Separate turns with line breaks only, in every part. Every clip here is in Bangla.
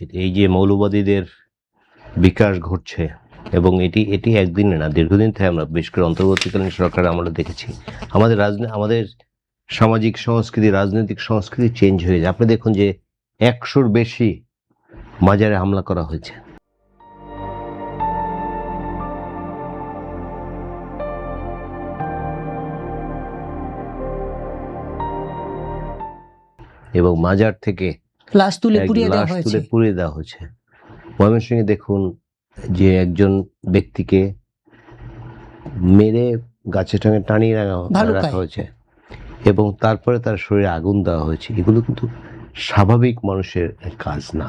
এই যে মৌলবাদীদের বিকাশ ঘটছে এবং এটি একদিনে না, দীর্ঘদিন থেকে আমরা বিশেষ করে অন্তর্বর্তীকালীন সরকার আমরা দেখেছি আমাদের সামাজিক সংস্কৃতি, রাজনৈতিক সংস্কৃতি চেঞ্জ হয়ে যায়। আপনি দেখুন যে 100-র বেশি মাজারে হামলা করা হয়েছে। এবং মাজার থেকে
লাশ তুলে পুড়িয়ে
দেওয়া হয়েছে। ময়মনসিংহে দেখুন যে একজন ব্যক্তিকে মেরে গাছে টানিয়ে রাখা হয়েছে এবং তারপরে তার শরীরে আগুন দেওয়া হয়েছে। এগুলো কিন্তু স্বাভাবিক মানুষের কাজ না।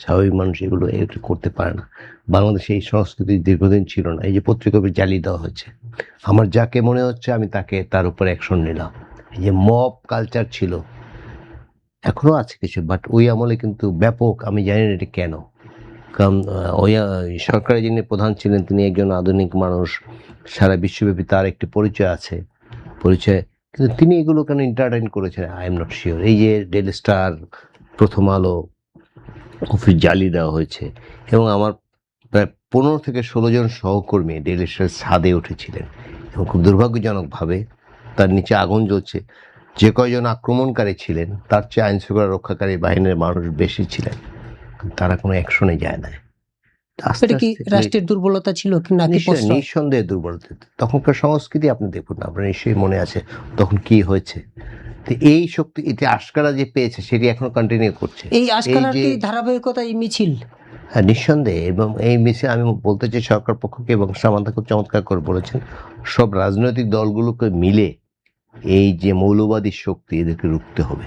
স্বাভাবিক মানুষ এগুলো করতে পারে না। বাংলাদেশে এই সংস্কৃতি দীর্ঘদিন ছিল না। এই যে পত্রিকা জ্বালিয়ে দেওয়া হয়েছে, আমার যাকে মনে হচ্ছে আমি তার উপর অ্যাকশন নিলাম। এই যে মব কালচার ছিল, এখনো আছে কিছু, বাট ওই আমলে কিন্তু ব্যাপক। আমি জানি না এটা কেন, কারণ ওই সরকারের যিনি প্রধান ছিলেন তিনি একজন আধুনিক মানুষ, সারা বিশ্বব্যাপী তার একটি পরিচয় আছে, কিন্তু তিনি এগুলো কেন এন্টারটেইন করেছেন আই এম নট শিওর। এই যে ডেইলি স্টার, প্রথম আলো অফিস জ্বালিয়ে দেওয়া হয়েছে এবং আমার প্রায় 15 থেকে 16 জন সহকর্মী ডেইলি স্টার ছাদে উঠেছিলেন এবং খুব দুর্ভাগ্যজনকভাবে তার নিচে আগুন জ্বলছে। যে কয়জন আক্রমণকারী ছিলেন তার চেয়ে আইনশৃঙ্খলা রক্ষাকারী বাহিনীর মানুষ বেশি ছিলেন, তারা কোনো অ্যাকশনে যায় না।
রাষ্ট্রের দুর্বলতা ছিল নাকি?
নিঃসন্দেহে দুর্বলতা। তখনকার সংস্কৃতি আপনি দেখুন, আপনার নিশ্চয়ই মনে আছে তখন কি হয়েছে। এই শক্তি, এটি আশকারা যে পেয়েছে সেটি এখনো কন্টিনিউ করছে।
এই আশকারার কি ধারাবাহিকতা এই মিছিল?
হ্যাঁ, নিঃসন্দেহে। এবং এই মিছিল আমি বলতে চাই সরকার পক্ষকে, এবং সামান্তা খুব চমৎকার করে বলেছেন, সব রাজনৈতিক দলগুলোকে মিলে এই যে মৌলবাদী শক্তি এদেরকে রুখতে হবে।